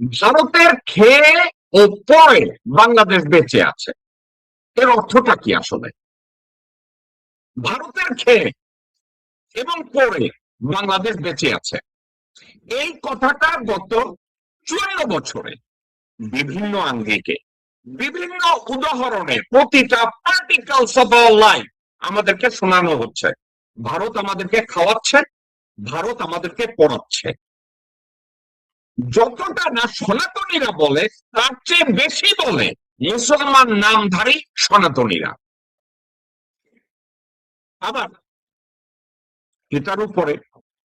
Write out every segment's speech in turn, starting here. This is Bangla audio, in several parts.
ভারতের খেয়ে ও পরে বাংলাদেশ বেঁচে আছে, এর অর্থটা কি আসলে? ভারতের খেয়ে এবং পরে বাংলাদেশ বেঁচে আছে, এই কথাটা গত 54 বছরে বিভিন্ন আঙ্গিকে, বিভিন্ন উদাহরণে, প্রতিটা পার্টিকলস অফ আওয়ার লাইফ আমাদেরকে শোনানো হচ্ছে। ভারত আমাদেরকে খাওয়াচ্ছে, ভারত আমাদেরকে পড়াচ্ছে। যতটা না সনাতনীরা বলে, তার চেয়ে বেশি বলে মুসলমান নামধারী সনাতনীরা। আবার এটার উপরে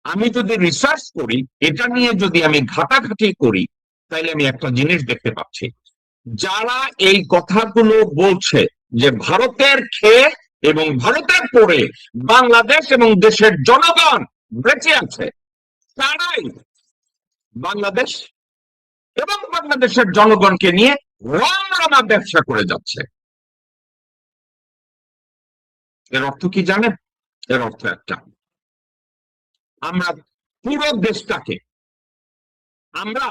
আমি যদি রিসার্চ করি, এটা নিয়ে যদি আমি ঘাটাঘাটি করি, তাইলে আমি একটা জিনিস দেখতে পাচ্ছি, যারা এই কথাগুলো বলছে যে ভারতের খেয়ে এবং ভারতের পরে বাংলাদেশ এবং দেশের জনগণ বেঁচে আছে, তারাই বাংলাদেশ এবং বাংলাদেশের জনগণকে নিয়ে রমরমা ব্যবসা করে যাচ্ছে। এর অর্থ কি জানেন? এর অর্থ একটা, আমরা পুরো দেশটাকে আমরা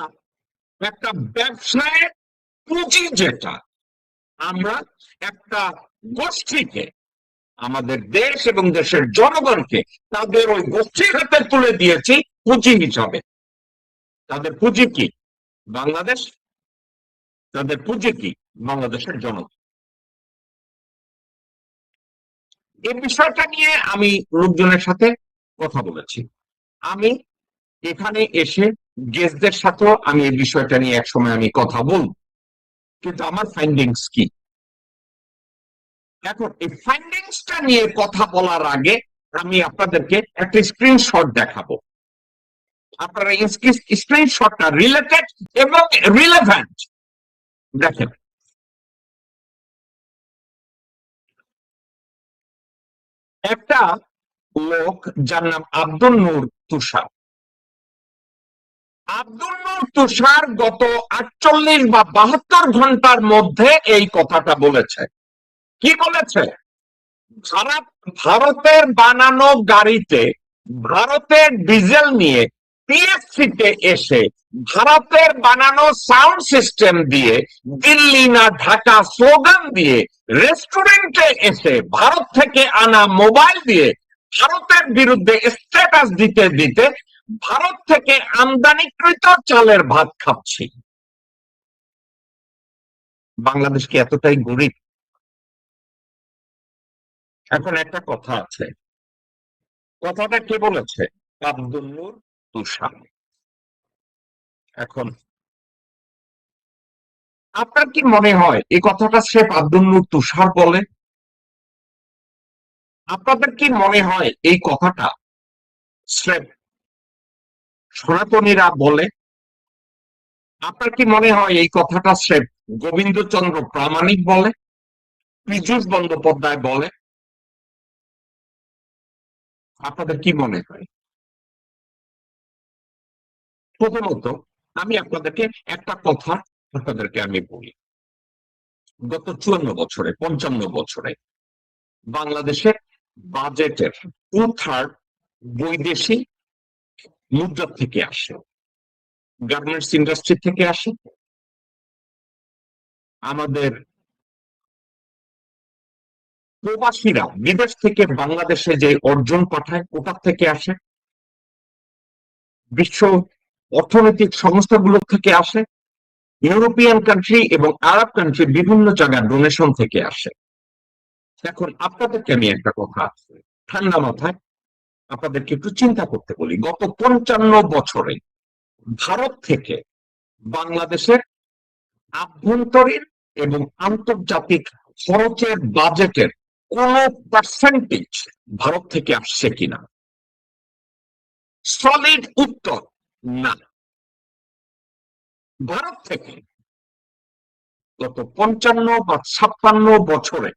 একটা ব্যবসায় পুঁজি, যেটা আমরা একটা গোষ্ঠীকে, আমাদের দেশ এবং দেশের জনগণকে তাদের ওই গোষ্ঠীর হাতে তুলে দিয়েছি পুঁজি হিসাবে। তাদের পুঁজি কি? বাংলাদেশ। তাদের পুঁজি কি? বাংলাদেশের জনগণ। এই বিষয়টা নিয়ে আমি লোকজনের সাথে কথা বলেছি। আমি এখানে এসে গেস্টদের সাথেও আমি এই বিষয়টা নিয়ে একসময় আমি কথা বলব, কিন্তু আমার ফাইন্ডিংস কি? এখন এই ফাইন্ডিংসটা নিয়ে কথা বলার আগে আমি আপনাদেরকে একটা স্ক্রিনশট দেখাবো। আপনারা স্ক্রিনশটটা রিলেটেড এবং রিলেভেন্ট দেখেন। একটা লোক যার নাম আব্দুল নূর তুষার, আব্দুল নূর তুষার গত 48 বা 72 ঘন্টার মধ্যে এই কথাটা বলেছে। কি বলেছে? ভারতের বানানো গাড়িতে ভারতের ডিজেল নিয়ে পিএসসি তে এসে ভারতের বানানো সাউন্ড সিস্টেম দিয়ে, দিল্লি না ঢাকা স্লোগান দিয়ে, রেস্টুরেন্টে এসে ভারত থেকে আনা মোবাইল দিয়ে ভারতের বিরুদ্ধে স্ট্যাটাস দিতে দিতে ভারত থেকে আমদানিকৃত চালের ভাত খাচ্ছি। বাংলাদেশ কি এতটাই গরিব? এখন একটা কথা আছে, কথাটা কে বলেছে? আব্দুল নূর তুষার। এখন আপনার কি মনে হয় এই কথাটা শেখ আব্দুল নূর তুষার বলে? আপনাদের কি মনে হয় এই কথাটা স্রেফ সনাতনীরা বলে? আপনার কি মনে হয় এই কথাটা স্রেফ গোবিন্দচন্দ্র প্রামাণিক বলে, পীযূষ বন্দ্যোপাধ্যায় বলে? আপনাদের কি মনে হয়? প্রথমত আমি আপনাদেরকে একটা কথা আপনাদেরকে আমি বলি, গত 54 বছরে, 55 বছরে বাংলাদেশের বাজেটের 2/3 বৈদেশিক মুদ্রা থেকে আসে, গার্মেন্টস ইন্ডাস্ট্রি থেকে আসে, আমাদের প্রবাসীরা বিদেশ থেকে বাংলাদেশে যে অর্জন পাঠায় ওটার থেকে আসে, বিশ্ব অর্থনৈতিক সংস্থাগুলো থেকে আসে, ইউরোপিয়ান কান্ট্রি এবং আরব কান্ট্রি বিভিন্ন জায়গায় ডোনেশন থেকে আসে। এখন আপনাদেরকে আমি একটা কথা ঠান্ডা মাথায় আপনাদেরকে একটু চিন্তা করতে বলি, গত 55 বছরে ভারত থেকে বাংলাদেশের আভ্যন্তরীণ এবং আন্তর্জাতিক খরচের বাজেটের কোন পার্সেন্টেজ ভারত থেকে আসছে কিনা? সলিড উত্তর না। ভারত থেকে গত 55 বা 56 বছরে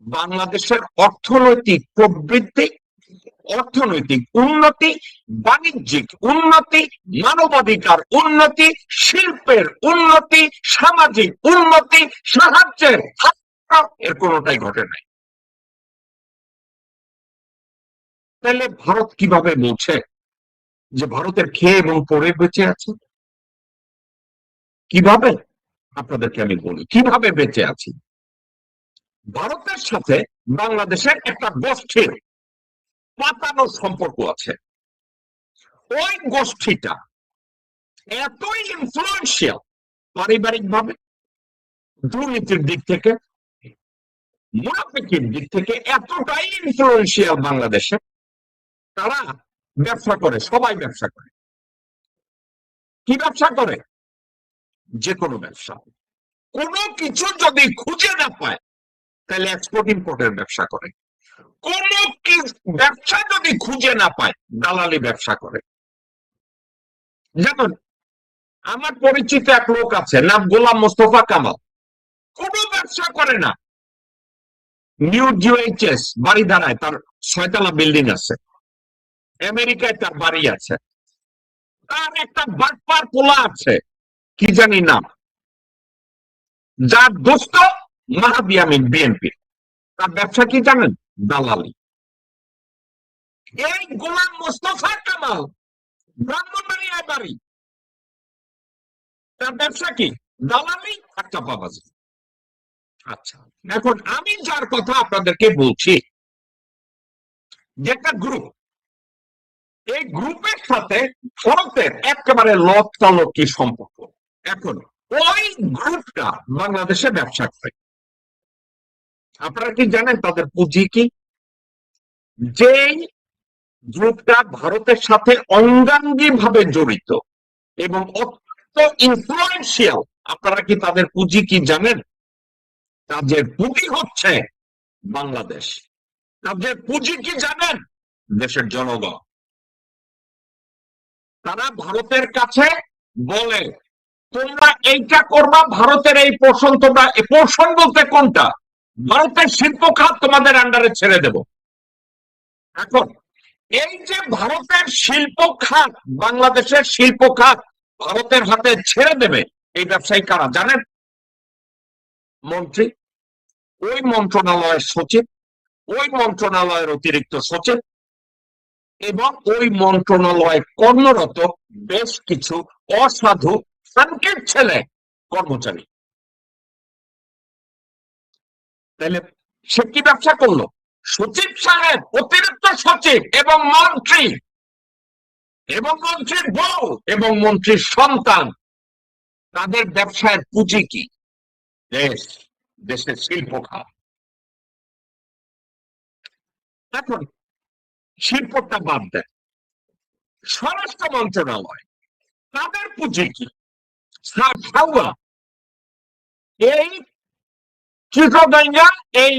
বাংলাদেশের অর্থনৈতিক প্রবৃদ্ধি, অর্থনৈতিক উন্নতি, বাণিজ্যিক উন্নতি, মানবাধিকার উন্নতি, শিল্পের উন্নতি, সামাজিক উন্নতি, সাহায্যের এর কোনটাই ঘটে নাই। তাহলে ভারত কিভাবে বলছে যে ভারতের খেয়ে এবং পরে বেঁচে আছে? কিভাবে আপনাদেরকে আমি বলি কিভাবে বেঁচে আছি। ভারতের সাথে বাংলাদেশের একটা গোষ্ঠীর পাতানো সম্পর্ক আছে। ওই গোষ্ঠীটা এতই ইনফ্লুয়েন্সিয়াল পারিবারিক ভাবে, দুর্নীতির দিক থেকে, মুনাফিকির দিক থেকে এতটাই ইনফ্লুয়েন্সিয়াল বাংলাদেশে, তারা ব্যবসা করে, সবাই ব্যবসা করে। কি ব্যবসা করে? যে কোনো ব্যবসা। কোনো কিছু যদি খুঁজে না পায় তাহলে এক্সপোর্ট ইম্পোর্টের ব্যবসা করে। কোনো ব্যবসা যদি খুঁজে না পায় দালালি ব্যবসা করে। যেমন আমার পরিচিত এক লোক আছে, নাম গোলাম মোস্তফা কামাল, কোনো ব্যবসা করে না। নিউ জিওএইচএস বাড়িধারায় তার 6 তলা বিল্ডিং আছে, আমেরিকায় তার বাড়ি আছে, তার একটা বাটপার পোলা আছে, কি জানি নাম, যার দোস্ত মাহাদি আমিন বিএনপি। তার ব্যবসা কি জানেন? দালালি। এই গোলাম মোস্তফা কামাল ব্রাহ্মণবাড়িয়ায় বাড়ি, তার ব্যবসা কি? দালালি আর চাপাবাজি। আচ্ছা, এখন আমি যার কথা আপনাদেরকে বলছি, যে একটা গ্রুপ, এই গ্রুপের সাথে ভারতের একেবারে লতালকি সম্পর্ক। এখন ওই গ্রুপটা বাংলাদেশে ব্যবসা করে। আপনারা কি জানেন তাদের পুঁজি কি? যেই গ্রুপটা ভারতের সাথে অঙ্গাঙ্গি ভাবে জড়িত এবং অত্যন্ত ইনফ্লুয়েন্সিয়াল, আপনারা কি তাদের পুঁজি কি জানেন? তাদের পুঁজি হচ্ছে বাংলাদেশ। তাদের পুঁজি কি জানেন? দেশের জনগণ। তারা ভারতের কাছে বলে তোমরা এইটা করবা, ভারতের এই পোর্শন তোমরা, পোর্শন বলতে কোনটা? ভারতের শিল্প খাত তোমাদের আন্ডারে ছেড়ে দেব। এখন এই যে ভারতের শিল্প খাত, বাংলাদেশের শিল্প খাত ভারতের হাতে ছেড়ে দেবে, এই ব্যবসায়ী কারা জানেন? মন্ত্রী, ওই মন্ত্রণালয়ের সচিব, ওই মন্ত্রণালয়ের অতিরিক্ত সচিব এবং ওই মন্ত্রণালয়ে কর্মরত বেশ কিছু অসাধু সানকের ছেলে কর্মচারী। তাহলে সে কি ব্যবসা করলো? সচিব সাহেব, অতিরিক্ত সচিব এবং মন্ত্রী, এবং মন্ত্রীর বউ এবং মন্ত্রীর সন্তান, তাদের ব্যবসায়ের পুঁজি কি? দেশ, দেশের শিল্প খাত। এখন শিল্পটা বাদ দেয়, স্বরাষ্ট্র মন্ত্রণালয়, তাদের পুঁজি কি? এই চিত্রগঞ্জা, এই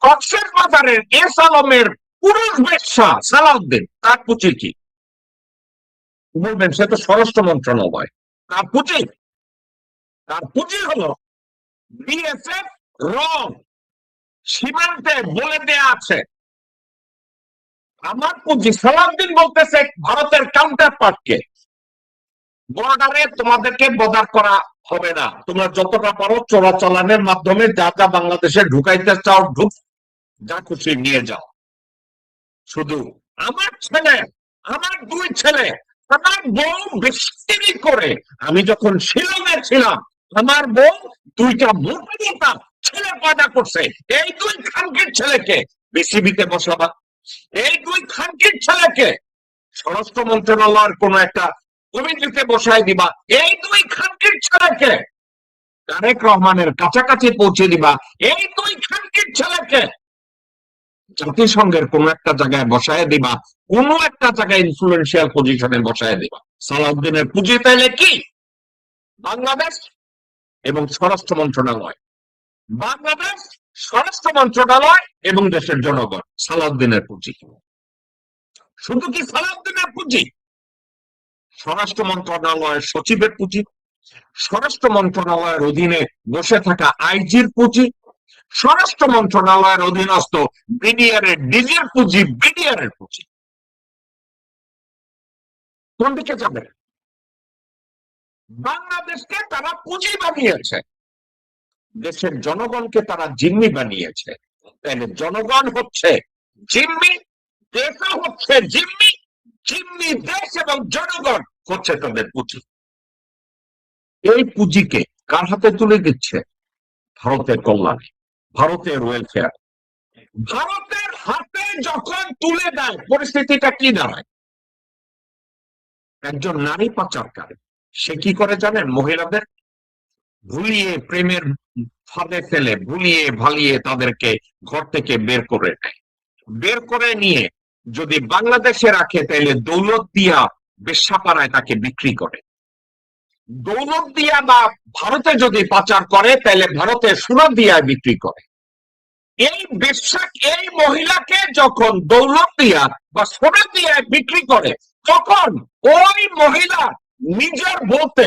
কক্সের বাজারের এস আলমের পুরুষ বেশ্যা সালাউদ্দিন, তার পুঁজি কি? বলবেন সে তো স্বরাষ্ট্র মন্ত্রণালয়। তার পুঁজি, তার পুঁজি হলো বিএসএফ র সীমান্তে বলে দেয়া আছে। আমার পুঁজি, সালাউদ্দিন বলতেছে ভারতের কাউন্টার পার্টকে, বর্ডারে তোমাদেরকে বর্ডার করা হবে না, তোমরা যতটা পারো চোরাচালানের মাধ্যমে যা যা বাংলাদেশে ঢুকাইতে চাও ঢুক, যা খুশি নিয়ে যাও। শুধু আমার ছেলে, আমার 2 ছেলে, আমার বউ বিস্তারি করে, আমি যখন শিলংয়ে ছিলাম আমার বউ 2টা মোটা মোটা ছেলে পয়দা করছে। এই 2 খানকির ছেলেকে বিসিবিতে বসাবা, এই 2 খানকির ছেলেকে স্বরাষ্ট্র মন্ত্রণালয়ের কোন একটা কমিটিতে বসায় দিবা, এই 2 খানকির ছেলেকে তারেক রহমানের কাছাকাছি পৌঁছে দিবা, এই 2 খানকির ছেলেকে জাতিসংঘের কোন একটা জায়গায় বসায় দিবা, কোন একটা জায়গায় ইনফ্লুয়েন্সিয়াল পজিশনে বসায় দিবা। সালাউদ্দিনের পুঁজি তাইলে কি? বাংলাদেশ এবং স্বরাষ্ট্র মন্ত্রণালয়। বাংলাদেশ, স্বরাষ্ট্র মন্ত্রণালয় এবং দেশের জনগণ। সালাউদ্দিনের পুঁজি। শুধু কি সালাউদ্দিনের পুঁজি? স্বরাষ্ট্র মন্ত্রণালয়ের সচিবের পুঁজি, স্বরাষ্ট্র মন্ত্রণালয়ের অধীনে বসে থাকা আইজির পুঁজি, স্বরাষ্ট্র মন্ত্রণালয়ের অধীনস্থ বিডিআরের ডিজির পুঁজি, বিডিআরের পুঁজি। কোন দিকে যাবে? বাংলাদেশকে তারা পুঁজি বানিয়েছে, দেশের জনগণকে তারা জিম্মি বানিয়েছে। তাহলে জনগণ হচ্ছে জিম্মি, দেশও হচ্ছে জিম্মি, জিম্মি দেশ এবং জনগণ হচ্ছে তাদের পুঁজি। এই পুঁজিকে কার হাতে তুলে দিচ্ছে? ভারতের কল্যাণে, ভারতের ওয়েলফেয়ার। ভারতের হাতে যখন তুলে দেয় পরিস্থিতিটা কি দাঁড়ায়? একজন নারী পাচারকারী সে কি করে জানেন? মহিলাদের ভুলিয়ে প্রেমের ফাঁদে ফেলে ভুলিয়ে ভালিয়ে তাদেরকে ঘর থেকে বের করে নেয়। বের করে নিয়ে যদি বাংলাদেশে রাখে তাহলে দৌলত দিয়া বেশ্যাপাড়ায় তাকে বিক্রি করে। দৌলত দিয়া বা ভারতে যদি পাচার করে তাহলে ভারতে সুরত দিয়া বিক্রি করে। এই বেশ্যা এই মহিলাকে যখন দৌলত দিয়া বা সুরত দিয়া বিক্রি করে তখন ওই মহিলা নিজের বলতে